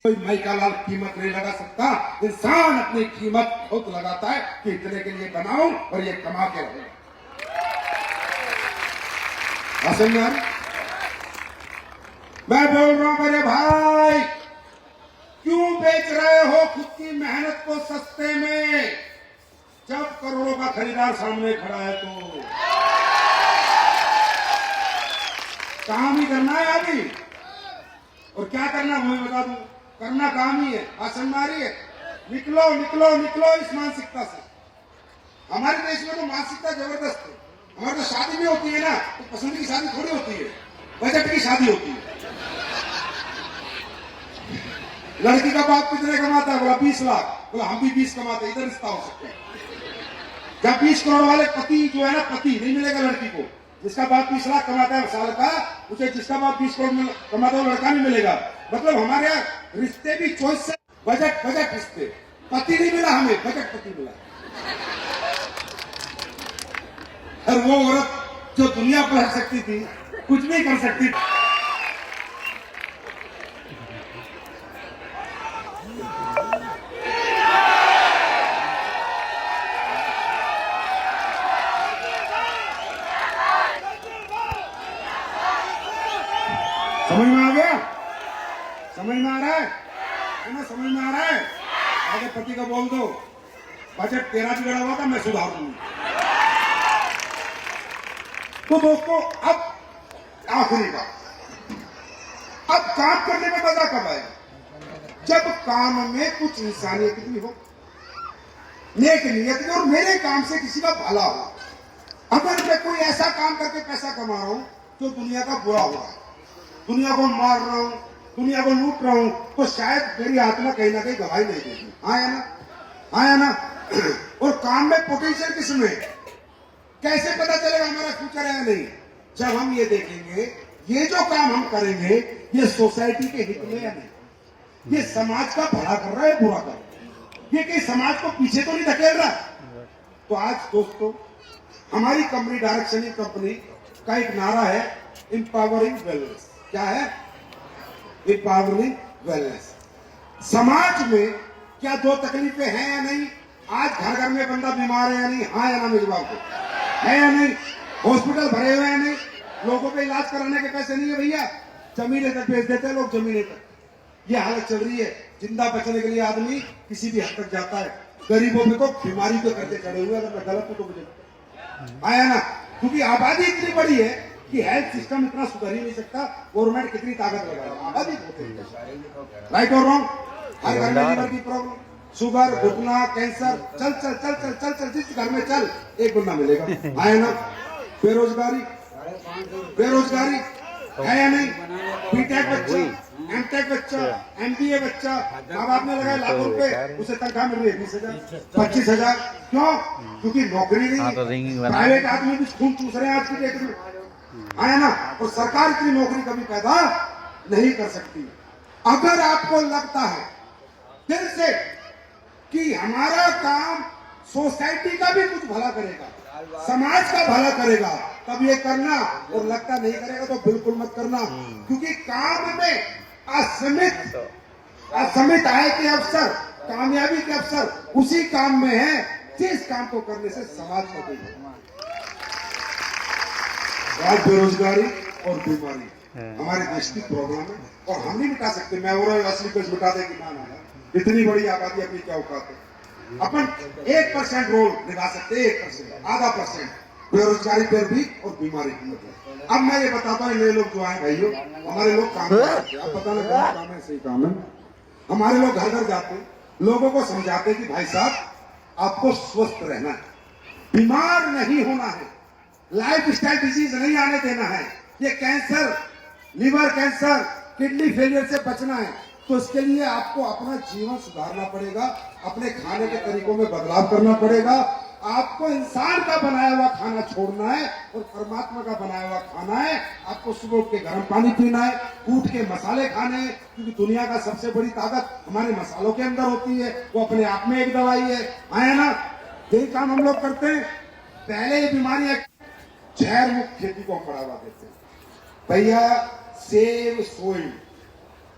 कोई माइका लाल कीमत नहीं लगा सकता। इंसान अपनी कीमत खुद लगाता है कि इतने के लिए बनाऊं और ये कमा के रहूं। मैं बोल रहा हूं मेरे भाई, क्यों बेच रहे हो खुद की मेहनत को सस्ते में, जब करोड़ों का खरीदार सामने खड़ा है तो काम ही करना है अभी। और क्या करना मैं बता दूं, करना काम ही है। आसन मारी है, निकलो निकलो निकलो इस मानसिकता से। हमारे देश में तो मानसिकता जबरदस्त है। हमारे तो शादी भी होती है ना, तो पसंद की शादी थोड़ी होती है, बजट की शादी होती है। लड़की का बाप कितने कमाता है? बोला 20 लाख। बोला हम भी 20 कमाते, इधर रिश्ता हो सकता है। जब 20 करोड़ वाले पति जो है ना, पति नहीं मिलेगा लड़की को। जिसका बाप 20 लाख कमाता है साल का, उसे जिसका बाप 20 करोड़ कमाता है वो लड़का नहीं मिलेगा। मतलब हमारे यहाँ रिश्ते भी चॉइस से, बजट बजट रिश्ते। पति नहीं मिला हमें, बजट पति मिला। और वो औरत जो दुनिया पलट सकती थी, कुछ भी कर सकती थी। समझ में आ गया? समझ में आ रहा है ना? समझ में आ रहा है? आगे पति को बोल दो, बजट तेरा बिगड़ा हुआ था, मैं सुधार दूंगा। तो दोस्तों, अब आखिरी बात, अब काम करने में मजा कब आएगा? जब काम में कुछ इंसानियत भी हो, नेक नियत भी, और मेरे काम से किसी का भला हो। अगर मैं कोई ऐसा काम करके पैसा कमा रहा हूं जो दुनिया का बुरा हो रहा है, दुनिया को मार रहा हूं, दुनिया को लूट रहा हूं, तो शायद मेरी आत्मा कहीं ना कहीं गवाही नहीं देगी। आया ना? आया ना? और काम में पोटेंशियल किसमें? कैसे पता चलेगा हमारा फ्यूचर है या नहीं? जब हम ये देखेंगे ये जो काम हम करेंगे ये सोसाइटी के हित में या नहीं, ये समाज का भला कर रहा है बुरा कर रहा है, ये कहीं समाज को पीछे तो नहीं धकेल रहा। तो आज दोस्तों, हमारी कंपनी डायरेक्शन कंपनी का एक नारा है, एम्पावरिंग वेलनेस। क्या है? Empowering wellness. समाज में क्या दो तकलीफें हैं या नहीं? आज घर घर में बंदा बीमार है या नहीं? हाँ या ना मेरे जवाब को, है या नहीं? हॉस्पिटल भरे हुए हैं नहीं? लोगों पे इलाज कराने के पैसे नहीं है भैया, जमीनें तक बेच देते हैं लोग, जमीनें तक। ये हालत चल रही है। जिंदा बचने के लिए आदमी किसी भी हद तक जाता है। गरीबों पे तो बीमारी के करके चढ़े हुए, अगर मैं गलत हूं तो मुझे आया ना। क्योंकि आबादी इतनी बड़ी है कि हेल्थ सिस्टम इतना सुधर ही नहीं सकता। गवर्नमेंट कितनी ताकत लगा, आबादी राइट और रॉन्ग। हर घर में लीवर की प्रॉब्लम, शुगर, घुटना, कैंसर, चल चल चल चल चल चल जिस घर में चल एक बंदा मिलेगा। आया ना? बेरोजगारी, बेरोजगारी है या नहीं? बीटेक बच्चा, एमटेक बच्चा, एमबीए बच्चा, माँ बाप ने लगाए लाखों रुपए, उसे तनख्वाह मिल रही है 20,000, 25,000। क्यों? क्योंकि नौकरी नहीं है। प्राइवेट आदमी भी खून चूस रहे हैं आज की डेट में। आया ना? और सरकार की नौकरी कभी पैदा नहीं कर सकती। अगर आपको लगता है दिल से कि हमारा काम सोसाइटी का भी कुछ भला करेगा, समाज का भला करेगा, तब ये करना। और लगता नहीं करेगा तो बिल्कुल मत करना। क्योंकि काम में असमित आय के अवसर, कामयाबी के अवसर उसी काम में है जिस काम को करने से समाज को देगा। बेरोजगारी और बीमारी हमारे देश की प्रॉब्लम है और हम नहीं मिटा सकते। मैं और असली कुछ मिटा देगी ना, इतनी बड़ी आबादी अपनी क्या औकात है? अपन 1% रोल निभा सकते, 1%, आधा परसेंट बेरोजगारी पर भी और बीमारी की मतलब। अब मैं ये बताता हूँ, नए लोग जो आए भाइयों, हमारे लोग काम करते हैं, अब पता नहीं क्या काम है, सही काम है। हमारे लोग घर घर जाते, लोगों को समझाते कि भाई साहब आपको स्वस्थ रहना है, बीमार नहीं होना है, लाइफ स्टाइल डिजीज नहीं आने देना है। ये cancer, liver cancer, kidney failure से बचना है। तो इसके लिए आपको अपना जीवन सुधारना पड़ेगा, अपने खाने के तरीकों में बदलाव करना पड़ेगा। आपको इंसान का बनाया हुआ खाना छोड़ना है और परमात्मा का बनाया हुआ खाना है। आपको सुबह उठ के गर्म पानी पीना है, कूट के मसाले खाने हैं, क्योंकि दुनिया का सबसे बड़ी ताकत हमारे मसालों के अंदर होती है। वो अपने आप में एक दवाई है। आया ना? यही काम हम लोग करते हैं। पहले ये बीमारी जहर मुक्त खेती को हम बढ़ावा देते हैं भैया। सेव सोइल,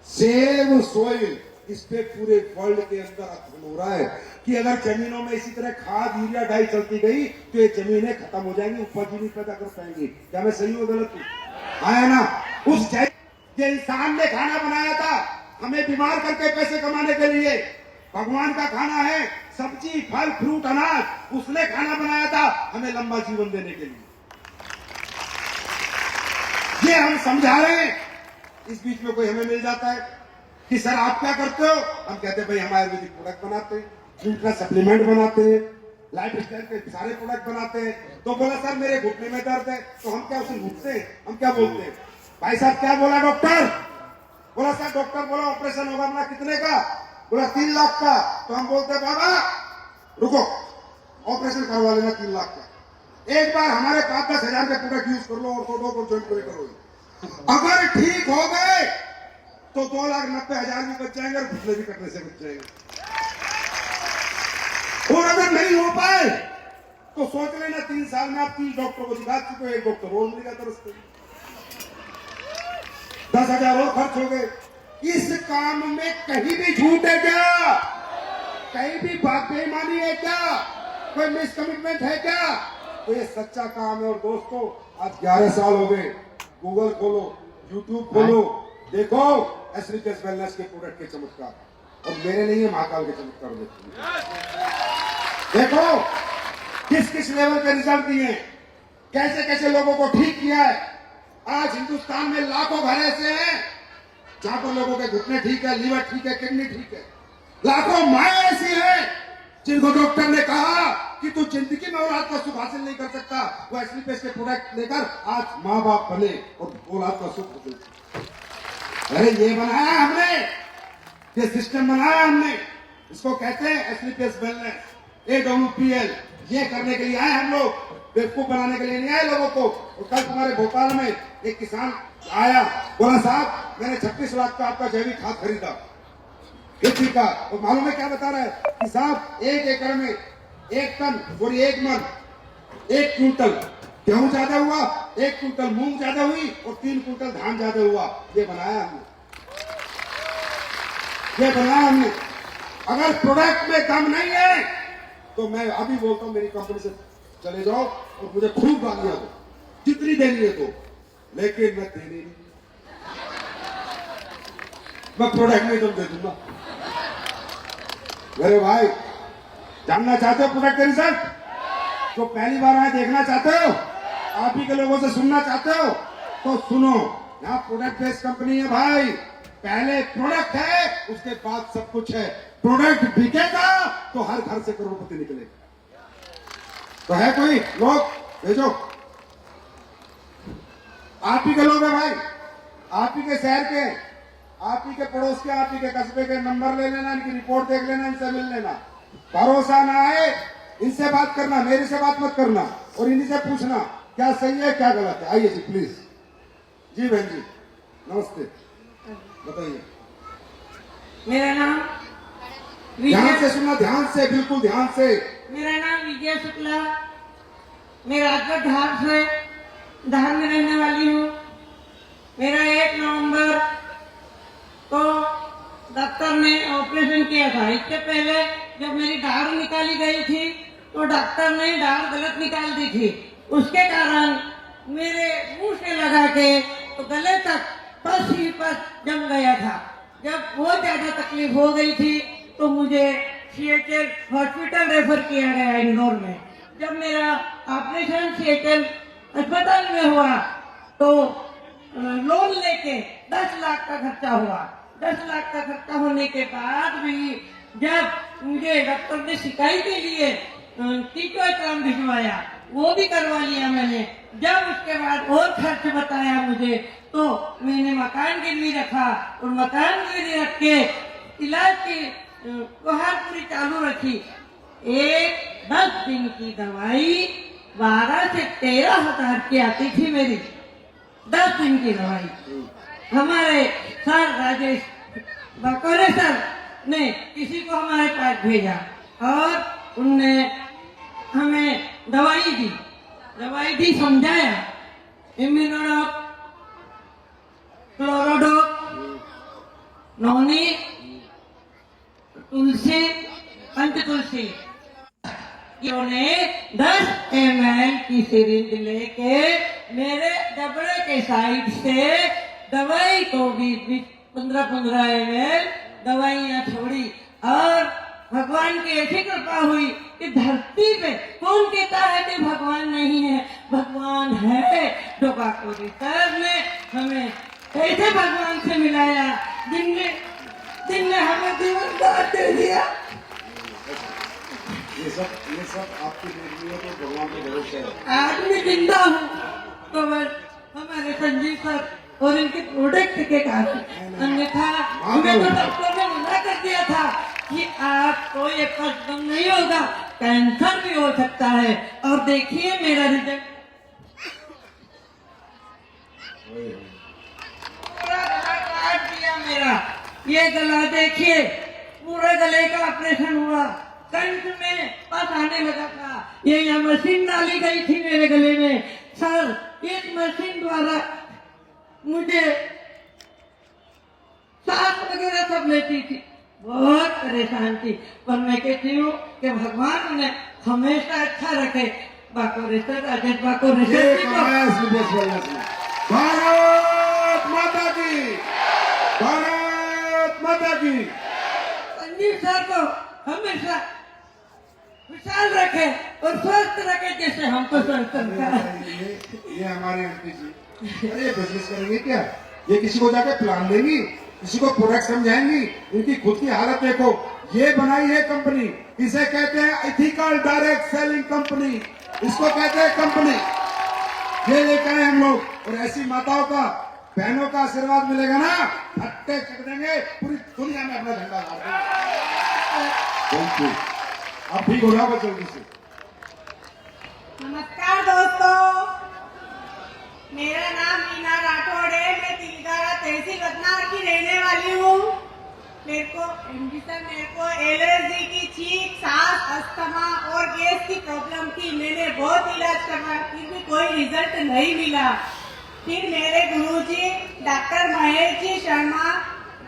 सेव सोइल इस पे पूरे वर्ल्ड के अंदर अध्ययन हो रहा है कि अगर जमीनों में इसी तरह खाद यूरिया डाई चलती गई तो ये जमीनें खत्म हो जाएंगी, उपज ही नहीं पैदा कर पाएंगी। क्या मैं सही हूँ गलत हूँ? आया ना? उस ये इंसान ने खाना बनाया था हमें बीमार करके पैसे कमाने के लिए। भगवान का खाना है सब्जी फल फ्रूट अनाज, उसने खाना बनाया था हमें लंबा जीवन देने के लिए। ये हम समझा रहे हैं। इस बीच में कोई हमें मिल जाता है कि सर आप क्या करते हो? हम कहते हैं भाई हम आयुर्वेदिक प्रोडक्ट बनाते हैं, न्यूट्रा सप्लीमेंट बनाते हैं, लाइफ स्टाइल के सारे प्रोडक्ट बनाते हैं। तो बोला सर मेरे घुटने में दर्द है, तो हम क्या उसे घुटते हैं? हम क्या बोलते हैं? भाई साहब क्या बोला डॉक्टर? बोला सर डॉक्टर बोला ऑपरेशन होगा। बोला कितने का? बोला 3 लाख का। तो हम बोलते हैं बाबा रुको, ऑपरेशन करवा लेना 3 लाख का। एक बार हमारे 5-10 हजार के प्रोडक्ट यूज कर लो और ज्वाइन करो। अगर ठीक हो गए तो 2,90,000 भी बच जाएंगे और घुटने भी कटने से बच जाएंगे। और अगर नहीं हो पाए तो सोच लेना 3 साल में आप 30 डॉक्टर को दिखा चुके हो, एक डॉक्टर और मिलेगा तरसते 10,000 और खर्च हो गए। इस काम में कहीं भी झूठ है क्या? कहीं भी बेईमानी है क्या? कोई मिसकमिटमेंट है क्या? तो ये सच्चा काम है। और दोस्तों आज 11 साल हो गए, गूगल खोलो, यूट्यूब खोलो, देखो एसलीपीएस वेलनेस के प्रोडक्ट के चमत्कार। और मेरे नहीं है, महाकाल के चमत्कार देखो किस किस लेवल के रिजल्ट दिए, कैसे कैसे लोगों को ठीक किया है। आज हिंदुस्तान में लाखों घर ऐसे हैं जहां पर लोगों के घुटने ठीक है, लीवर ठीक है, किडनी ठीक है। लाखों माएं ऐसी हैं जिनको डॉक्टर ने कहा कि तू जिंदगी में औलाद का सुख हासिल नहीं कर सकता, वो एसलीपीएस के प्रोडक्ट लेकर आज माँ बाप बने और औलाद का सुख हासिल। अरे ये बनाया हमने, ये सिस्टम बनाया हमने, इसको कहते हैं एसलीपीएस वेलनेस, AWPL। ये करने के लिए आए हम लोग, बेवकूफ बनाने के लिए नहीं आए लोगों को। और कल तुम्हारे भोपाल में एक किसान आया, बोला साहब मैंने 26 लाख का आपका जैविक खाद खरीदा खेती का। और मालूम है क्या बता रहा है कि साहब 1 एकड़ में 1 टन और 1 मन 1 क्विंटल गेहूं ज्यादा हुआ, 1 क्विंटल मूंग ज्यादा हुई और 3 क्विंटल धान ज्यादा हुआ। ये बनाया हमने, ये बनाया हमने। अगर प्रोडक्ट में दम नहीं है तो मैं अभी बोलता हूं मेरी कंपनी से चले जाओ और मुझे खूब गालियां दो, जितनी देनी है तो, लेकिन मैं देनी नहीं, मैं प्रोडक्ट में दम दे दूंगा। मेरे भाई जानना चाहते हो प्रोडक्ट के रिजल्ट? तो पहली बार आए देखना चाहते हो, आप ही के लोगों से सुनना चाहते हो तो सुनो। यहाँ प्रोडक्ट बेस्ड कंपनी है भाई, पहले प्रोडक्ट है उसके बाद सब कुछ है। प्रोडक्ट बिकेगा तो हर घर से करोड़पति निकलेगा। तो है कोई लोग भेजो, आप ही के लोग हैं भाई, आप ही के शहर के, आप ही के पड़ोस के, आप ही के कस्बे के। नंबर ले लेना, इनकी रिपोर्ट देख लेना, इनसे मिल लेना। भरोसा ना आए इनसे बात करना, मेरे से बात मत करना। और इन्हीं से पूछना क्या सही है क्या गलत है। आइए जी प्लीज। जी बहन जी नमस्ते, बताइए। मेरा नाम ध्यान से सुनना, ध्यान से, बिल्कुल ध्यान से। मेरा नाम विजय शुक्ला, मैं राजगढ़ धार में रहने वाली हूँ। मेरा 1 नवंबर को डॉक्टर ने ऑपरेशन किया था। इससे पहले जब मेरी दाढ़ निकाली गई थी तो डॉक्टर ने दाढ़ गलत निकाल दी थी। उसके कारण मेरे मुंह से लगा के तो गले तक पस ही पस जम गया था। जब बहुत ज्यादा तकलीफ हो गई थी तो मुझे CHL हॉस्पिटल रेफर किया गया इंदौर में। जब मेरा ऑपरेशन CHL अस्पताल में हुआ तो लोन लेके 10 लाख का खर्चा हुआ। 10 लाख का खर्चा होने के बाद भी जब मुझे डॉक्टर ने सिकाई के लिए टीकाकरण भिजवाया, वो भी करवा लिया मैंने। जब उसके बाद और खर्च बताया मुझे तो मैंने मकान गिरवी रखा और मकान गिरवी रख के इलाज की गुहार पूरी चालू रखी। 10 दिन की दवाई 12 से 13 हजार की आती थी मेरी, 10 दिन की दवाई। हमारे सर राजेश बकोरे सर ने किसी को हमारे पास भेजा और उनने हमें दवाई दी, समझाया। इम्यूनोडॉक, क्लोरोडॉक, नोनी, तुलसी पंचतुलसी। इन्होंने 10 ml की सिरिंज लेके मेरे डबड़े के साइड से दवाई को भी 15-15 ml दवाइयाँ छोड़ी। और भगवान की ऐसी कृपा हुई कि धरती पे कौन कहता है कि भगवान नहीं है? भगवान है। डोबाकोरी सर ने हमें ऐसे भगवान से मिलाया जिनने हमें जीवन दान दे दिया। ये सब आपकी बेटी है तो भगवान के भरोसे है। आज मैं जिंदा हूँ तो बस हमारे संजीव सर और इनके प्रोडक्ट के कारण। अन्यथा हमें तो डॉक्टर ने मना कर दिया था कि आपको ये पसंद नहीं होगा, कैंसर भी हो सकता है। और देखिए मेरा रिजल्ट, पूरा गला काट दिया मेरा। ये गला देखिए, पूरा गले का ऑपरेशन हुआ। कंठ में पस आने लगा था। ये यहाँ मशीन डाली गई थी मेरे गले में। सर, इस मशीन द्वारा मुझे सांस वगैरह सब लेती थी, बहुत परेशान थी। पर मैं कहती हूँ कि भगवान उन्हें हमेशा अच्छा रखे। बाकोरेश्वर राजेश बाकोरेश्वर भारत माता की, भारत माता की। संजीव सर को हमेशा विशाल रखे और स्वस्थ रखे जैसे हमको स्वस्थ रखा है। ये हमारे एमपी जी, अरे बिजनेस करेंगे क्या? ये किसी को जाके प्लान देंगी, किसी को प्रोडक्ट समझाएंगी? इनकी खुद की हालत देखो। ये बनाई है कंपनी, इसे कहते हैं एथिकल डायरेक्ट सेलिंग कंपनी, इसको कहते हैं कंपनी। ये लेकर आए हम लोग। और ऐसी माताओं का, बहनों का आशीर्वाद मिलेगा ना, हट्टे चक देंगे, पूरी दुनिया में अपना झंडा गाड़ देंगे। Thank you. आप ठीक हो जाओगे जल्दी से। नमस्कार दोस्तों, मेरा नाम मीना राठौड़ है। मैं तिलगारा तहसील रत्नावर की रहने वाली हूँ। मेरे को एलर्जी की, छींक, सांस, अस्थमा और गैस की प्रॉब्लम थी। मैंने बहुत इलाज करवाया, फिर भी कोई रिजल्ट नहीं मिला। फिर मेरे गुरुजी डॉक्टर महेश जी शर्मा,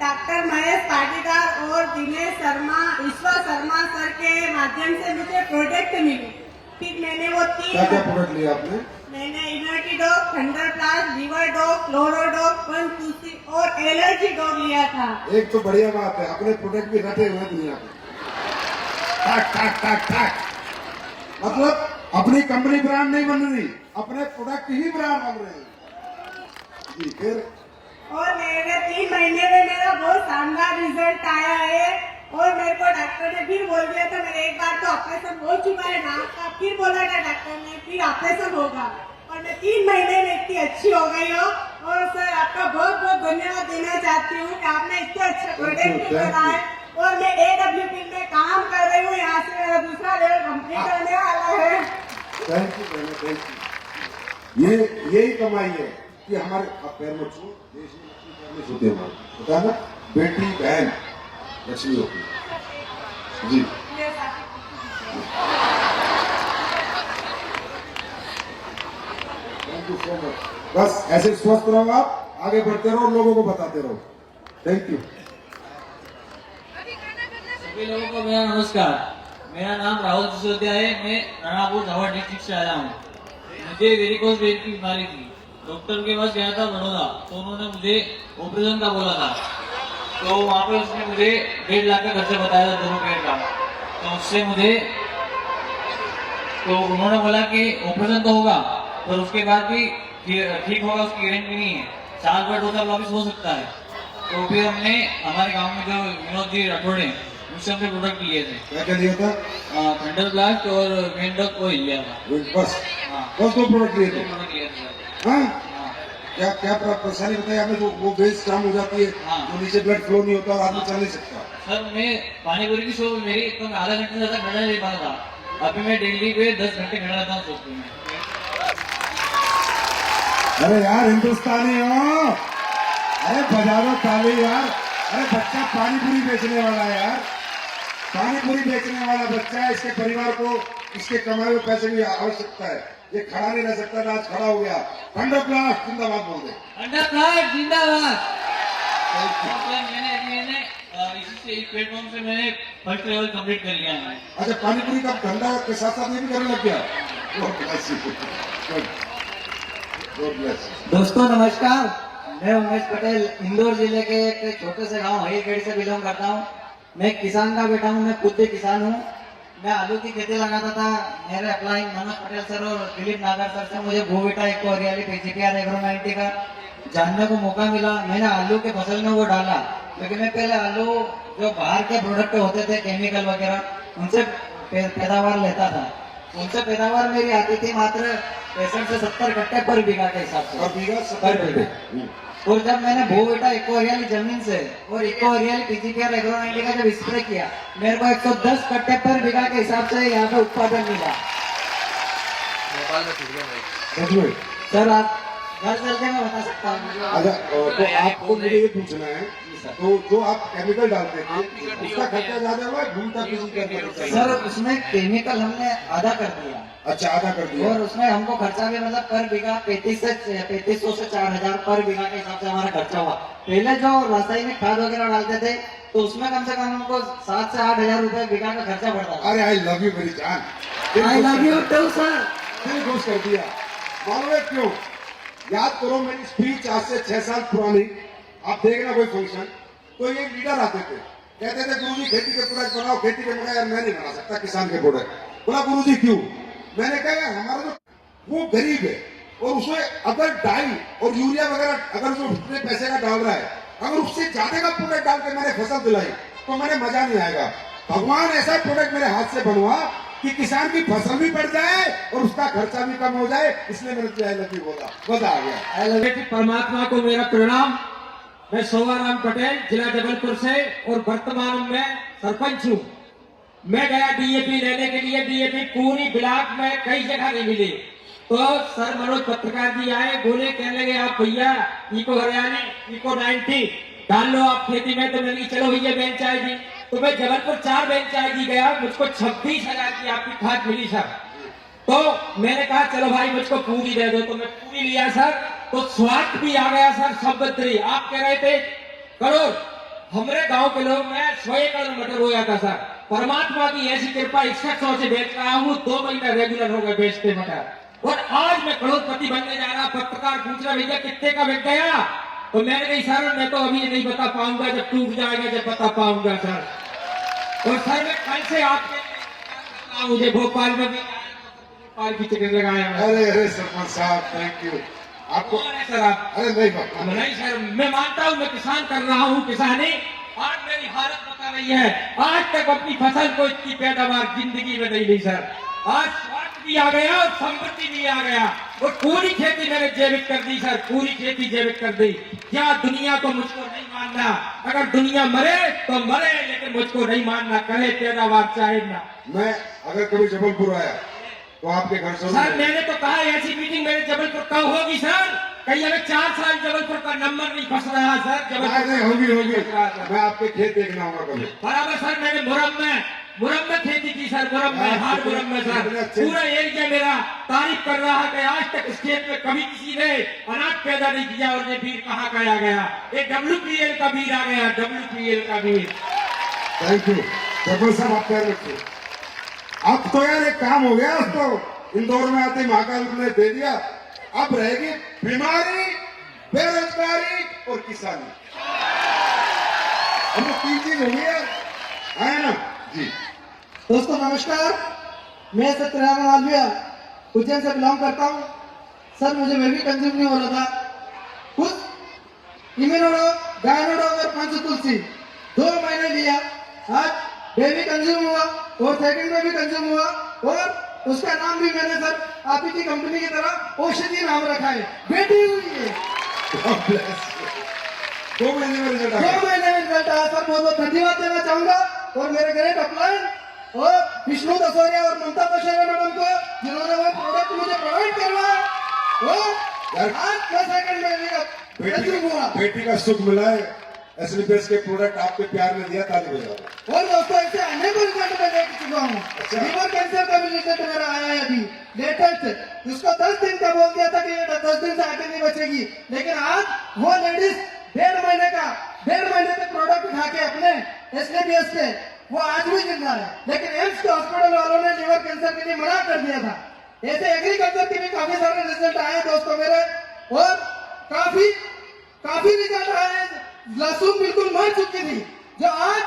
डॉक्टर महेश पाटीदार और दिनेश शर्मा, ईश्वर शर्मा सर के माध्यम से मुझे प्रोडक्ट मिले। फिर मैंने वो क्या प्रोडक्ट लिया आपने? मैंने immunity dog, thunder plus, liver dog, chlorodog, Panchtulsi और एलर्जी डॉग लिया था। एक तो बढ़िया बात है, अपने प्रोडक्ट भी रटे हुए दुनिया में। टाक टाक टाक टाक। मतलब अपनी कंपनी ब्रांड नहीं बन रही, अपने प्रोडक्ट ही ब्रांड बन रहे हैं जी। फिर और मेरे 3 महीने में मेरा बहुत शानदार रिजल्ट आया है। और मेरे को डॉक्टर ने फिर बोल दिया था, मेरे एक बार तो ऑपरेशन हो चुका है नाक का, फिर बोला था डॉक्टर ने फिर ऑपरेशन होगा। और मैं 3 महीने में इतनी अच्छी हो गई हूँ। और सर आपका बहुत बहुत धन्यवाद देना चाहती हूँ कि आपने इतने अच्छे प्रोडक्ट बनाए। और मैं AWP में काम कर रही हूँ, यहाँ से मेरा दूसरा लेवल कंप्लीट करने वाला है। Thank you, thank you. यही कमाई है कि हमारे, आप पैर में छू, देश में लक्ष्मी पैर में छूते हमारे, पता है ना? बेटी बहन लक्ष्मी होती जी। Thank you so much. बस ऐसे स्वस्थ रहो, आप आगे बढ़ते रहो, लोगों को बताते रहो। Thank you. सभी लोगों को मेरा नमस्कार। मेरा नाम राहुल सिसोदिया है। मैं राणापुर झावर डिस्ट्रिक्ट से आया हूँ। मुझे वेरिकोज वेन की बीमारी थी। डॉक्टर के पास गया था बड़ौदा, तो उन्होंने मुझे ऑपरेशन का बोला था। तो वहाँ पे उसने मुझे 1.5 लाख का खर्चा बताया था, दोनों पेड़ का। तो उससे मुझे, तो उन्होंने बोला कि ऑपरेशन तो होगा पर उसके बाद भी ठीक होगा उसकी गारंटी नहीं है, 4 बार 2 साल वापिस हो सकता है। तो फिर हमने हमारे गांव में जो विनोद जी राठौड़ है उनसे हमने प्रोडक्ट लिए थे। क्या क्या लिया था? थंडर ब्लास्ट और वेंडक को लिया था। बस हाँ, बस 2 प्रोडक्ट लिए थे। प्रोडक्ट लिया था। हाँ, हाँ, क्या क्या परेशानी बताई आपने? वो वेस्ट काम हो जाती है, हाँ। जो नीचे ब्लड फ्लो नहीं होता, आदमी चल नहीं सकता। सर मैं पानीपुरी की शॉप मेरी, तो मैं आधा घंटे से ज्यादा खड़ा नहीं पाता था। अभी मैं डेली पे 10 घंटे खड़ा रहता हूँ शॉप में। अरे यार हिंदुस्तानी हो, अरे बजारो ताली यार। अरे बच्चा पानी पूरी बेचने वाला है यार, पानी पूरी बेचने वाला बच्चा है। इसके परिवार को इसके कमाए हुए पैसे की आवश्यकता है। ये खड़ा नहीं रह सकता था, आज खड़ा हो गया। थंडर ब्लास्ट जिंदाबाद बोल दे। थंडर ब्लास्ट जिंदाबाद। मैंने इसी से इस प्लेटफॉर्म से मैंने फर्स्ट लेवल कंप्लीट कर लिया है। अच्छा, पानी पूरी का धंधा के साथ साथ ये भी करने लग गया। God bless you. Good. God bless you. दोस्तों नमस्कार, मैं उमेश पटेल इंदौर जिले के एक छोटे से गांव हईखेड़ी से बिलोंग करता हूं। मैं किसान का बेटा हूं, मैं खुद भी किसान हूं। मैं आलू की खेती लगाता था। मेरे अप्लाइंग मनोज पटेल सर और दिलीप नागर सर से मुझे भूविटा इको हरियाली PGPR एग्रो 90 का जानने को मौका मिला। मैंने आलू के फसल में वो डाला, क्योंकि मैं पहले आलू जो बाहर के प्रोडक्ट होते थे केमिकल वगैरह उनसे पैदावार लेता था। उनसे पैदावार मेरी आती थी मात्र 65 से 70 कट्टे पर बीघा के हिसाब से। और बीघा 70 बीघा। और जब मैंने भूविटा इको हरियाली जमीन से और इको हरियाली PGPR एग्रो 90 का जब स्प्रे किया, मेरे को 110 कट्टे पर बीघा के हिसाब से यहाँ पे उत्पादन मिला। सर आप घर चलते मैं बता सकता हूँ। अच्छा, तो आपको मुझे ये पूछना है, तो जो आप केमिकल डालते थे उसका खर्चा ज्यादा हुआ है, भूमिका PGPR? सर उसमें केमिकल हमने आधा कर दिया। अच्छा, आधा कर दिया। और उसमें हमको खर्चा भी मतलब पर बीघा 3500 से 4000 पर बीघा के हिसाब से हमारा खर्चा हुआ। पहले जो रासायनिक खाद वगैरह डालते थे तो उसमें कम से कम हमको 7 से 8000 रुपए बीघा का खर्चा पड़ता था। अरे आई लव यू मेरी जान। I love you too sir. दिल खुश कर दिया। मालूम है क्यों? याद करो मेरी स्पीच आज से 6 साल पुरानी, आप देखना कोई फंक्शन तो ये लीडर आते थे, कहते थे गुरुजी खेती के प्रोडक्ट बनाओ, खेती के। मैं यार मैं नहीं बना सकता किसान के प्रोडक्ट। बोला गुरुजी क्यों? मैंने कहा यार हमारा जो वो गरीब है और उसमें अगर डाई और यूरिया वगैरह अगर जो उतने पैसे का डाल रहा है, अगर उससे ज्यादा का प्रोडक्ट डाल के मैंने फसल दिलाई तो मैंने मजा नहीं आएगा। भगवान ऐसा प्रोडक्ट मेरे हाथ से बनवा कि किसान की फसल भी बढ़ जाए और उसका खर्चा भी कम हो जाए, इसलिए मैंने आई लव यू बोला, मजा आ गया। परमात्मा को मेरा प्रणाम। मैं सोवाराम पटेल जिला जबलपुर से और वर्तमान में सरपंच हूँ। मैं गया DAP लेने के लिए, DAP पूरी ब्लॉक में कई जगह नहीं मिली। तो सर मनोज पत्रकार जी आए, बोले कहने लगे आप भैया इको हरियाली इको 90 डाल लो आप खेती में। तो मैंने चलो भैया बेंच आएगी। तो मैं जबलपुर 4 बेंच आएगी गया, मुझको 26,000 की आपकी खाद मिली सर। तो मैंने कहा चलो भाई मुझको पूरी दे दो, तो मैं पूरी लिया सर। तो स्वाद भी आ गया सर, सबत्री। आप कह रहे थे करोड़, हमारे गांव के लोग मैं 100 एकड़ मटर हो जाता सर। परमात्मा की ऐसी कृपा 6100 से बेच रहा हूँ, 2 महीना रेगुलर हो गए बेचते मटर। और आज मैं करोड़पति बनने जा रहा। पत्रकार पूछ रहा भैया कितने का बिक गया? तो मैंने कही सर मैं तो अभी नहीं बता पाऊंगा, जब टूट जाएगा जब बता पाऊंगा सर। और सर मैं कल से आपके मुझे भोपाल में भी की टिकट लगाया। अरे सरपंच साहब थैंक यू आपको। सर आप अरे नहीं सर, मैं मानता हूँ मैं किसान कर रहा हूँ, किसानी। आज मेरी हालत बता रही है, आज तक अपनी फसल को इतनी पैदावार जिंदगी में नहीं ली सर। आज स्वास्थ्य भी आ गया और समृद्धि भी आ गया। और पूरी खेती मैंने जैविक कर दी सर, पूरी खेती जैविक कर दी। क्या दुनिया को मुझको नहीं मानना, अगर दुनिया मरे तो मरे, लेकिन मुझको नहीं मानना, करे पैदावार चाहे ना। मैं अगर कभी जबलपुर आया तो आपके घर से सर मैंने तो कहा ऐसी मीटिंग मेरे जबलपुर कब होगी सर? कहीं हमें 4 साल जबलपुर का नंबर नहीं फंस रहा सर। नहीं होगी। मैं आपके खेत देखना होगा कभी। बराबर सर, मैंने मुरम में खेती की सर, मुरम में सर। पूरा एरिया मेरा तारीफ कर रहा है कि आज तक इस खेत में कभी किसी ने अनाज पैदा नहीं किया। और ये वीर कहाँ का आ गया? एक WPL का वीर आ गया, WPL का वीर। थैंक यू सरपंच साहब, आप कह रहे थे। अब तो यार एक काम हो गया, उसको इंदौर में आते महाकाल ने दे दिया। अब रहेगी बीमारी, बेरोजगारी और किसानी। अब 3 चीज हो गई है ना जी। दोस्तों नमस्कार, मैं सत्यनारायण मालविया उज्जैन से बिलोंग करता हूँ। सर मुझे मैं भी कंज्यूम नहीं हो रहा था। कुछ इम्यूनोडो, गायनोडो और 500 तुलसी 2 महीने लिया। आज बेबी कंज्यूम हुआ और सेकंड में भी कंज्यूम हुआ। और उसका नाम भी मैंने सर आप ही की कंपनी की तरह औषधि नाम रखा है, बेटी हुई है। 2 महीने में रिजल्ट आया। 2 महीने में रिजल्ट आया सर। बहुत बहुत धन्यवाद देना चाहूंगा और मेरे ग्रेट अपलाइन और विष्णु दसोरिया और ममता दशोरिया मैडम को, जिन्होंने वो प्रोडक्ट मुझे प्रोवाइड करवाया। और आज 10 सेकंड में बेटी का सुख मिला है। SLPS के प्रोडक्ट आपके प्यार में दिया, ताली बजाओ। और दोस्तों ऐसे अनेकों रिजल्ट मैं देख चुका हूँ। लीवर कैंसर का भी रिजल्ट मेरा आया है अभी लेटेस्ट, जिसको 10 दिन का बोल दिया था कि ये 10 दिन से आगे नहीं बचेगी, लेकिन आज वो लेडीज 1.5 महीने के प्रोडक्ट खा के अपने एमबीबीएस थे वो आज भी जिंदा है, लेकिन एम्स के हॉस्पिटल वालों ने लिवर कैंसर के लिए मना कर दिया था। ऐसे एग्रीकल्चर के भी काफी सारे रिजल्ट आए दोस्तों मेरे, और काफी रिजल्ट आए। लहसुन बिल्कुल मर चुकी थी, जो आज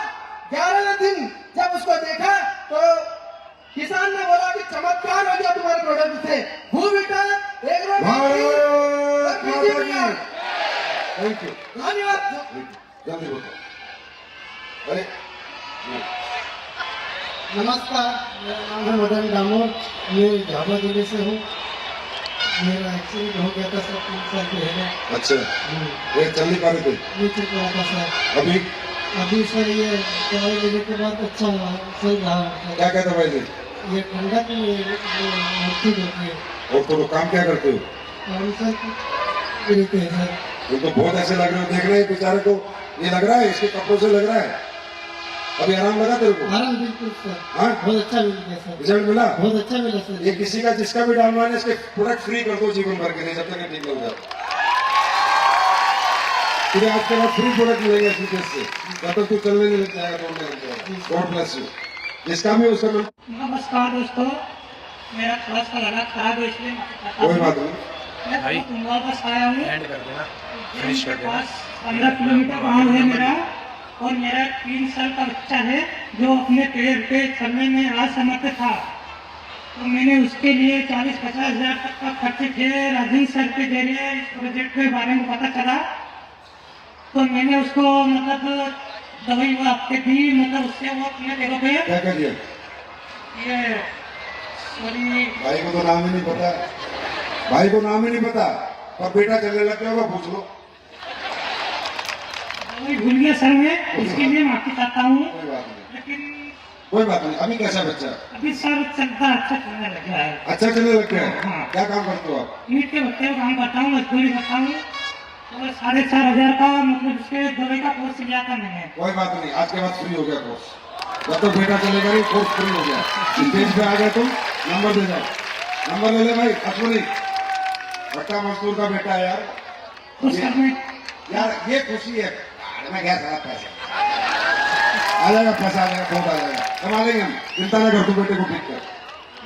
11 दिन जब उसको देखा तो किसान ने बोला कि चमत्कार हो गया तुम्हारे प्रोडक्ट से। भूविटा थैंक यू, धन्यवाद। जल्दी बोलो। अरे नमस्कार, मेरा नाम है मदन डामोर, मैं झाबा जिले से हूँ। मेरा एक्सीडेंट हो गया था सर 3 साल पहले। अच्छा, ये चल नहीं पा रहे थे? नहीं चल रहा था सर। अभी सर ये दवाई लेने के बाद अच्छा हुआ, सही रहा। क्या क्या दवाई ली? ये ठंडक में मुट्ठी होती है। और तो काम क्या करते हो? और सर रहते हैं सर। तुम तो बहुत ऐसे लग रहे हो, देख रहे हैं बेचारे को, ये लग रहा है इसके कपड़ों से लग रहा है। अभी आराम लगा तेरे को? आराम बिल्कुल सर। हाँ? बहुत अच्छा मिल गया सर। रिजल्ट मिला? बहुत अच्छा मिला सर। ये किसी का जिसका भी डालना है इसके प्रोडक्ट फ्री कर दो जीवन भर के लिए, जब तक ये ठीक हो जाए। फिर आज के बाद फ्री प्रोडक्ट मिलेंगे इसी केस से, जब तक तू चलने नहीं लग जाएगा, दौड़ने लग जाएगा। God bless you. जिसका भी उसका नमस्कार दोस्तों, मेरा थोड़ा सा गला खराब है इसलिए कोई बात नहीं। मैं कुंभा बस आया हूँ। 15 किलोमीटर गाँव है मेरा, और मेरा 3 साल का बच्चा है जो अपने पैर पे चलने में असमर्थ था। तो मैंने उसके लिए 40-50 हजार तक का खर्च किए राजेंद्र सर के जरिए। इस प्रोजेक्ट के बारे में पता चला तो मैंने उसको मतलब दवाई वो आपके दी, मतलब उससे वो अपने पैरों पे क्या कर दिया? ये सॉरी भाई को तो नाम ही नहीं पता, भाई को नाम ही नहीं पता, और बेटा चलने लग गया होगा, पूछ लो। दवाई भूल गया सर, मैं उसके लिए माफी चाहता हूँ। कोई बात नहीं, लेकिन कोई बात नहीं। अभी कैसा बच्चा? अभी सर चलता अच्छा चलने लग गया है। अच्छा चलने लग गया है? हाँ। क्या काम करते हो आप? ईंट के भट्टे का काम करता हूँ, मजदूरी करता हूँ, और 4,500 का मतलब उसके दवाई का कोर्स लिया था मैंने। कोई बात नहीं, आज के बाद फ्री हो गया कोर्स। जब तक बेटा चलेगा नहीं, कोर्स फ्री हो गया। स्टेज पे आ गए तुम, नंबर दे जाओ, नंबर ले ले भाई। अश्विनी भट्टा मजदूर का बेटा है यार, उस सर में यार ये खुशी है। मैं गया सारा पैसा आ जाएगा, पैसा आ जाएगा, बहुत आ जाएगा, कमा लेंगे हम, चिंता ना कर, तू बेटे को ठीक कर।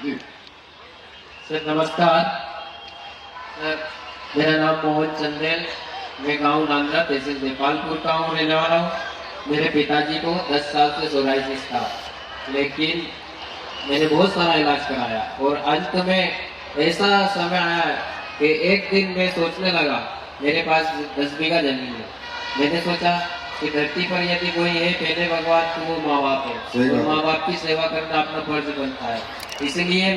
जी सर नमस्कार। सर मेरा नाम मोहन चंदेल, मैं गांव नांदरा तहसील नेपालपुर का हूँ, रहने वाला हूँ। मेरे पिताजी को 10 साल से सोराइसिस था, लेकिन मैंने बहुत सारा इलाज कराया, और अंत में ऐसा समय आया कि एक दिन मैं सोचने लगा, मेरे पास 10 बीघा जमीन है। मैंने सोचा कि धरती पर यदि कोई है पहले भगवान तो वो माँ बाप है, और माँ बाप की सेवा करना अपना फर्ज बनता है। इसलिए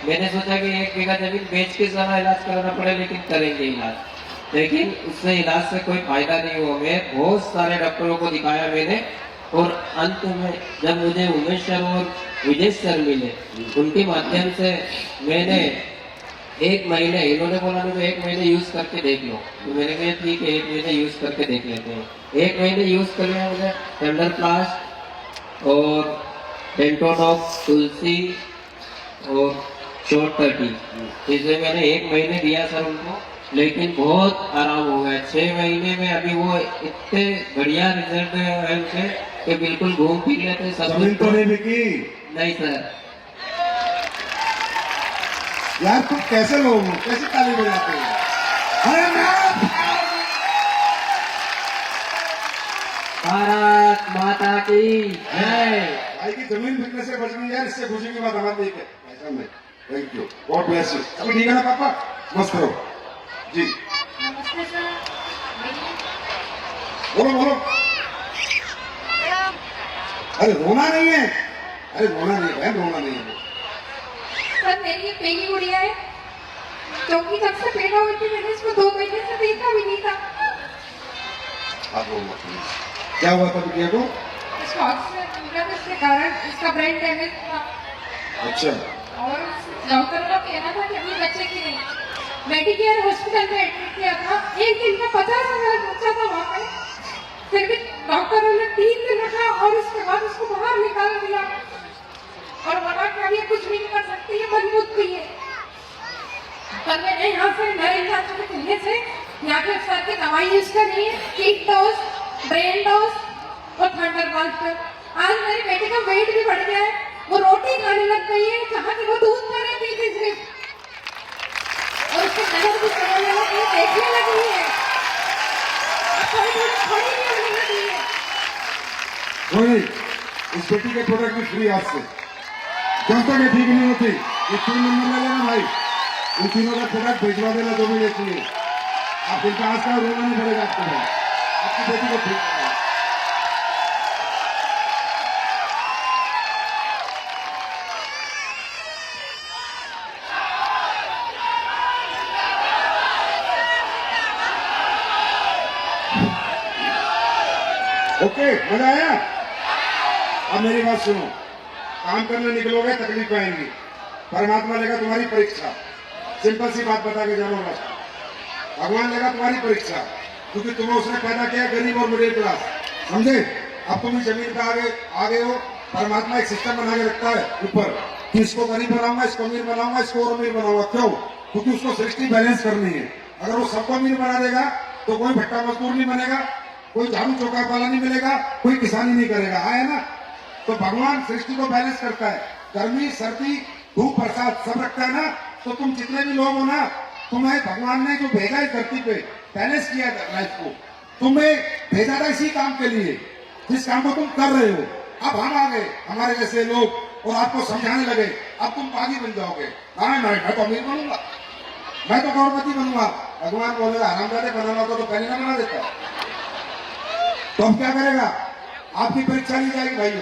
मैंने सोचा कि 1 बीघा जमीन बेच के सारा इलाज कराना पड़े, लेकिन करेंगे इलाज, लेकिन उससे इलाज से कोई फायदा नहीं हुआ। मैं बहुत सारे डॉक्टरों को दिखाया मैंने, और अंत में जब मुझे उमेश सर और विजय सर मिले, उनके माध्यम से मैंने 1 महीने, इन्होंने बोला मुझे 1 महीने यूज करके देख लो, तो मैंने कहा ठीक है 1 महीने यूज करके देख लेते हैं। 1 महीने यूज कर लिया मुझे थंडर प्लास्ट और डेंटोडॉक्स, तुलसी और शॉर्ट 30, इसे मैंने 1 महीने दिया सर उनको, लेकिन बहुत आराम हो गया। 6 महीने में अभी वो इतने बढ़िया रिजल्ट है उनके कि बिल्कुल घूम फिर लेते सब जमीन तो नहीं बिकी नहीं सर। यार, तुम कैसे लोग हो, कैसे ताली बजाते हो? अरे भारत माता की जय। भाई की जमीन बिकने से बच गई यार, इससे खुशी की बात हमारे लिए है। ऐसा नहीं, thank you, God bless you. अभी ठीक है ना पापा, मस्त रहो जी। नमस्ते सर। बोलो बोलो। अरे रोना नहीं है, अरे रोना नहीं है बहन, रोना नहीं है। सर मेरी ये पहली गुड़िया है, क्योंकि जब से पैदा हुई थी मैंने इसको 2 महीने से देखा भी नहीं था। आप रो मत प्लीज। क्या हुआ था बिटिया को? इसको ऑक्सीजन के कारण इसका ब्रेन डैमेज था, अच्छा, और डॉक्टर का कहना था कि अभी बच्चे की नहीं। मेडिकेयर हॉस्पिटल में एडमिट किया था, 1 दिन का 50,000 खर्चा था वहाँ पे, फिर भी डॉक्टरों ने 3 दिन रखा, और उसके बाद उसको बाहर निकाल दिया, और मना कर दिया कुछ भी नहीं कर सकती है, मजबूत भी है। पर मैंने यहाँ से नरेंद्र के कहने से यहाँ पे सर की दवाई यूज करनी है, किट डोज, ब्रेन डोज और थंडर बाल्ट। आज मेरी बेटी का वेट भी बढ़ गया है, वो रोटी खाने लग गई है जहाँ की वो दूध में नहीं पीती सिर्फ, और उसके नजर भी चलाने लगी है, देखने लगी है, थोड़ी थोड़ी खड़ी भी होने लगी है। वही इस बेटी के प्रोडक्ट भी फ्री आज से, जब तक ये ठीक नहीं होती ये 3 नंबर ले लेना भाई, इन तीनों का प्रोडक्ट भिजवा देना जो भी लेती है। आप इनका आज का रोना नहीं पड़ेगा आपको भाई, आपकी बेटी को ठीक करना। ओके, मजा आया? अब मेरी बात सुनो, काम करने निकलोगे तकलीफ आएंगी, परमात्मा लेगा तुम्हारी परीक्षा। सिंपल सी बात बता के जानो रास्ता, भगवान लेगा तुम्हारी परीक्षा, क्योंकि तुम्हें उसने पैदा किया गरीब और मिडिल क्लास, समझे? अब तुम जमीन का आगे हो, परमात्मा एक सिस्टम बना के रखता है ऊपर कि इसको गरीब बनाऊंगा, इसको अमीर बनाऊंगा, इसको और अमीर बनाऊंगा। क्यों? क्योंकि उसको सृष्टि बैलेंस करनी है। अगर वो सबको अमीर बना देगा तो कोई भट्टा मजदूर नहीं बनेगा, कोई झाड़ू चौका वाला नहीं मिलेगा, कोई किसानी नहीं करेगा, आया ना? तो भगवान सृष्टि को बैलेंस करता है, गर्मी सर्दी धूप बरसात सब रखता है ना। तो तुम जितने भी लोग हो ना, तुम्हें भगवान ने जो भेजा है धरती पे, बैलेंस किया लाइफ को, तुम्हें भेजा था इसी काम के लिए जिस काम को तुम कर रहे हो। अब हम आ गए, हमारे जैसे लोग, और आपको समझाने लगे, अब तुम बागी बन जाओगे। मैं तो अमीर बनूंगा, मैं तो करोड़पति बनूंगा। भगवान बोलेगा हरामजादे बनाना होता तो पहले ना बना देता। तो अब क्या करेगा? आपकी परीक्षा ली जाएगी भाइयों।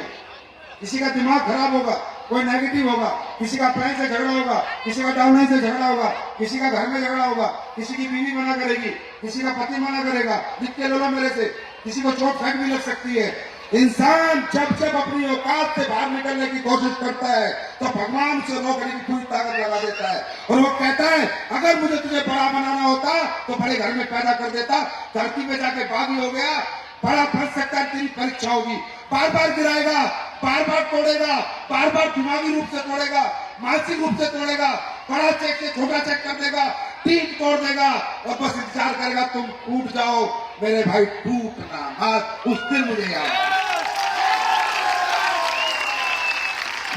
किसी का दिमाग खराब होगा, कोई नेगेटिव होगा, किसी का फ्रेंड से झगड़ा होगा, किसी का डाउनलाइन से झगड़ा होगा, किसी का घर में झगड़ा होगा, किसी की बीवी मना करेगी, किसी का पति मना करेगा, लिख के लो ना मेरे से, किसी को चोट फेंक भी लग सकती है। इंसान जब जब अपनी औकात से बाहर निकलने की कोशिश करता है तो भगवान से रोकने की पूरी ताकत लगा देता है, और वो कहता है अगर मुझे तुझे बड़ा बनाना होता तो बड़े घर में पैदा कर देता। धरती में जाके बागी हो गया, बड़ा बन सकता है, तेरी परीक्षा होगी। बार बार गिराएगा, बार बार तोड़ेगा, बार बार दिमागी रूप से तोड़ेगा, मानसिक रूप से तोड़ेगा, बड़ा चेक से छोटा चेक कर देगा, टीम तोड़ देगा, और बस इंतजार करेगा तुम टूट जाओ। मेरे भाई टूटना मत, उस दिन मुझे याद।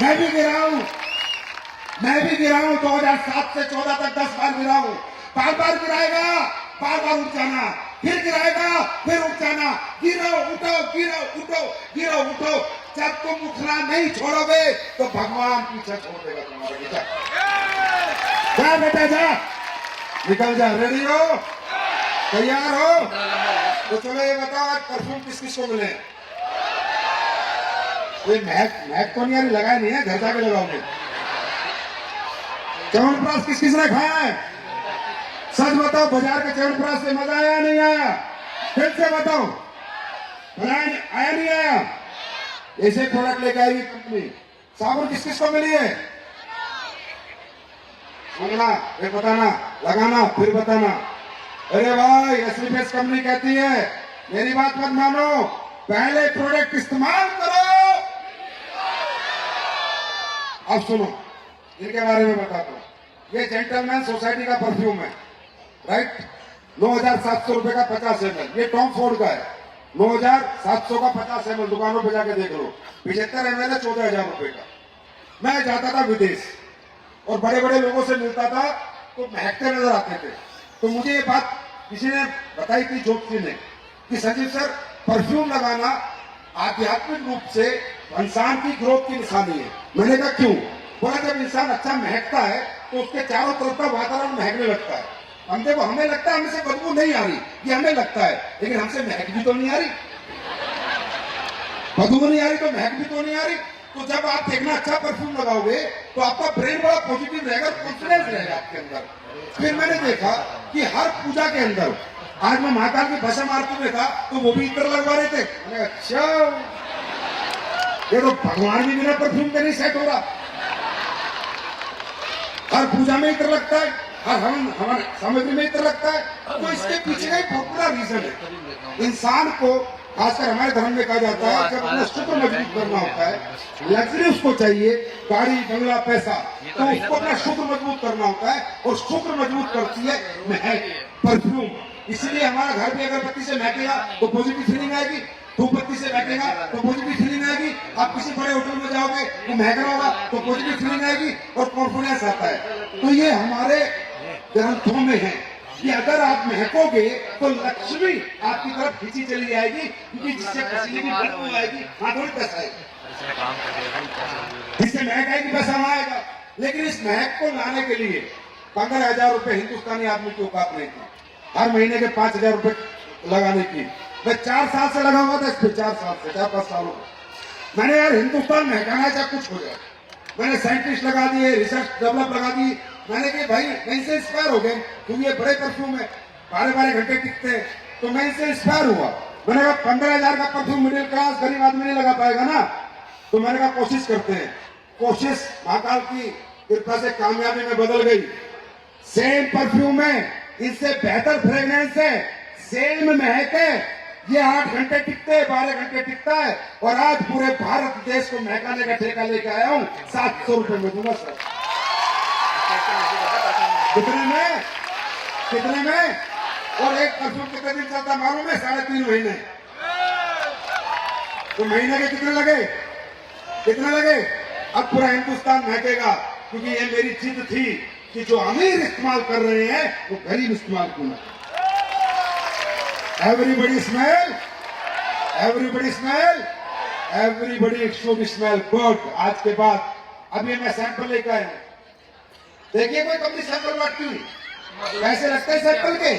मैं भी गिरा हूं, 2007 से 14 तक 10 बार गिरा हूं। बार बार गिराएगा, बार बार उठ जाना, फिर गिराएगा, फिर उठ जाना, गिरो उठो, गिरो उठो, गिरो उठो। जब तुम उठना नहीं छोड़ोगे तो भगवान पीछे छोड़ देगा तुम्हारे पीछे। जा बेटा जा, निकल जा। रेडी हो? तैयार हो? तो चलो ये बताओ आज परफ्यूम किस किस को मिले? कोई महक तो नहीं आ रही, लगाया नहीं है, घर जाके लगाओगे। च्यवनप्राश किस किस ने खाया है? सच बताओ, बाजार के च्यवनप्राश से मजा आया नहीं आया? फिर से बताओ, आया नहीं आया? ऐसे प्रोडक्ट लेके आएगी कंपनी। साबुन किस किस को मिली है? सुनना, फिर बताना, लगाना, फिर बताना। अरे भाई, एसलीपेस कंपनी कहती है मेरी बात मत मानो, पहले प्रोडक्ट इस्तेमाल करो। अब सुनो, इनके बारे में बताता हूँ। ये जेंटलमैन सोसाइटी का परफ्यूम है, राइट? 9,700 रुपए का 50 ml। ये टॉम फोर्ड का है, 9,700 का 50 ml। दुकानों पे जाके देख लो, 75 ml है 14,000 रुपए का। मैं जाता था विदेश और बड़े बड़े लोगों से मिलता था तो महकते नजर आते थे। तो मुझे ये बात किसी ने बताई थी, ज्योति ने, कि संजीव सर, परफ्यूम लगाना आध्यात्मिक रूप से इंसान की ग्रोथ की निशानी है। मैंने कहा क्यों? बोला जब इंसान अच्छा महकता है तो उसके चारों तरफ का वातावरण महकने लगता है। हम देखो, हमें लगता है हमसे बदबू नहीं आ रही, ये हमें लगता है, लेकिन हमसे महक भी तो नहीं आ रही, बदबू नहीं आ रही तो महक भी तो नहीं आ रही। तो जब आप देखना अच्छा परफ्यूम लगाओगे तो आपका ब्रेन बड़ा पॉजिटिव रहेगा, कॉन्फिडेंस रहेगा आपके अंदर। फिर मैंने देखा कि हर पूजा के अंदर, आज मैं महाकाल की भस्म आरती में था तो वो भी इतर लगवा रहे थे। मैंने अच्छा, ये तो भगवान भी बिना परफ्यूम के नहीं सेट हो रहा। हर पूजा में इतर लगता है, हर हवन सामग्री में इतर लगता है। तो इसके पीछे का एक बहुत बड़ा रीजन है। इंसान को, खासकर हमारे धर्म में कहा जाता है, जब अपना शुक्र मजबूत करना होता है, लग्जरी उसको चाहिए, गाड़ी बंगला पैसा, तो उसको अपना शुक्र मजबूत करना होता है, और शुक्र मजबूत करती है महक, परफ्यूम। इसलिए हमारा घर भी अगरबत्ती से महकेगा तो पॉजिटिव फीलिंग आएगी, धूप बत्ती से बैठेगा तो पॉजिटिव फीलिंग आएगी। आप किसी बड़े होटल में जाओगे तो महक रहा होगा तो पॉजिटिव फीलिंग आएगी और कॉन्फिडेंस आता है। तो ये हमारे ग्रंथों में है कि अगर आप महकोगे तो लक्ष्मी आपकी तरफ खींची चली जाएगी, क्योंकि जिससे पसीने की बदबू आएगी वहां थोड़ी पैसा आएगी, जिससे महक आएगी पैसा वहां आएगा। लेकिन इस महक को लाने के लिए 15,000 रुपए हिंदुस्तानी आदमी की औकात नहीं थी, हर महीने के 5,000 रुपए लगाने की। मैं 4 साल से लगा हुआ था इस पे, 4-5 सालों में। मैंने यार हिंदुस्तान महकाना चाहे कुछ हो जाए, मैंने साइंटिस्ट लगा दिए, रिसर्च डेवलप लगा दी। मैंने कहा भाई मैं इनसे इंस्पायर हो गए, क्योंकि ये बड़े परफ्यूम है, 12-12 घंटे टिकते हैं, तो मैं इनसे इंस्पायर हुआ। मैंने कहा 15,000 का परफ्यूम मिडिल क्लास गरीब आदमी नहीं लगा पाएगा ना, तो मैंने कहा कोशिश करते हैं। कोशिश महाकाल की कृपा से कामयाबी में बदल गई। सेम परफ्यूम है, इससे बेहतर फ्रेग्रेंस है, सेम महक है, ये 8 घंटे टिकते हैं, 12 घंटे टिकता है। और आज पूरे भारत देश को महकाने का ठेका लेके आया हूँ, 700 रुपए में दूंगा सर। कितने में? और एक परफ्यूम कितने दिन चलता मालूम है? 3.5 महीने। तो महीने के कितने लगे? अब पूरा हिंदुस्तान महकेगा, क्योंकि ये मेरी जिद थी कि जो अमीर इस्तेमाल कर रहे हैं वो गरीब इस्तेमाल क्यों ना। Everybody should smell good. आज के बाद अब ये मैं सैंपल लेकर आया हूं, देखिए कोई कंपनी सैंपल बांटती हुई, पैसे लगते हैं सैंपल के,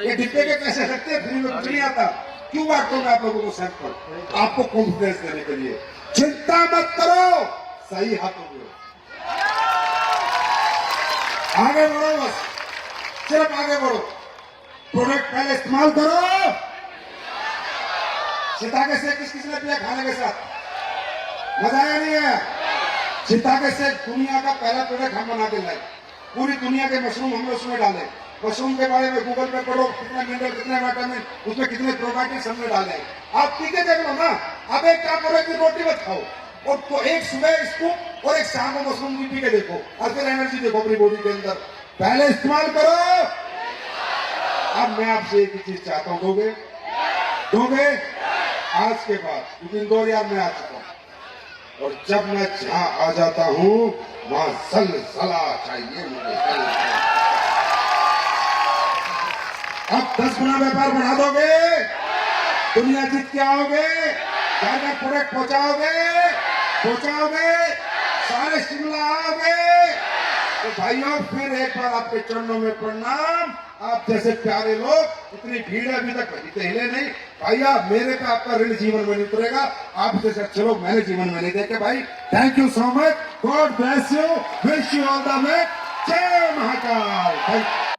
ये डिब्बे के पैसे लगते हैं, फ्री में कुछ नहीं आता। क्यों बांटता हूं मैं आप लोगों को सैंपल? आपको कॉन्फिडेंस देने के लिए। चिंता मत करो, सही हाथों में आगे बढ़ो, बस सिर्फ आगे बढ़ो। प्रोडक्ट पहले इस्तेमाल करो। सीताके से किसने पिया खाने के साथ? मजा आया नहीं आया? सीताके से दुनिया का पहला प्रोडक्ट हम बना के लाए, पूरी दुनिया के मशरूम हमने उसमें डाले। मशरूम के बारे में गूगल पे पढ़ो, कितने मिनरल, कितने विटामिन, उसमें कितने प्रोबायोटिक्स हमने डाले। आप पी के देख लो ना। अब एक क्या करो कि रोटी मत खाओ, और तो एक सुबह स्कूप और एक शाम को मशरूम भी पी के देखो, और फिर एनर्जी देखो अपनी बॉडी के अंदर। पहले इस्तेमाल करो। अब मैं आपसे एक ही चीज चाहता हूं, दोगे? आज के बाद, क्योंकि इंदौर यार मैं आ चुका हूं, और जब मैं जहां आ जाता हूं वहां ज़लज़ला चाहिए मुझे। अब 10 गुना व्यापार बढ़ा दोगे, दुनिया जीत के आओगे, घर प्रोडक्ट पहुंचाओगे, सारे शिमला आओगे। तो भाइयों फिर एक बार आपके चरणों में प्रणाम। आप जैसे प्यारे लोग, इतनी भीड़ है अभी तक कभी तो हिले नहीं। भैया मेरे पे आपका ऋण जीवन में नहीं उतरेगा, आप जैसे अच्छे लोग मैंने जीवन में नहीं देखे भाई। Thank you so much, God bless you, wish you all the best. जय महाकाल।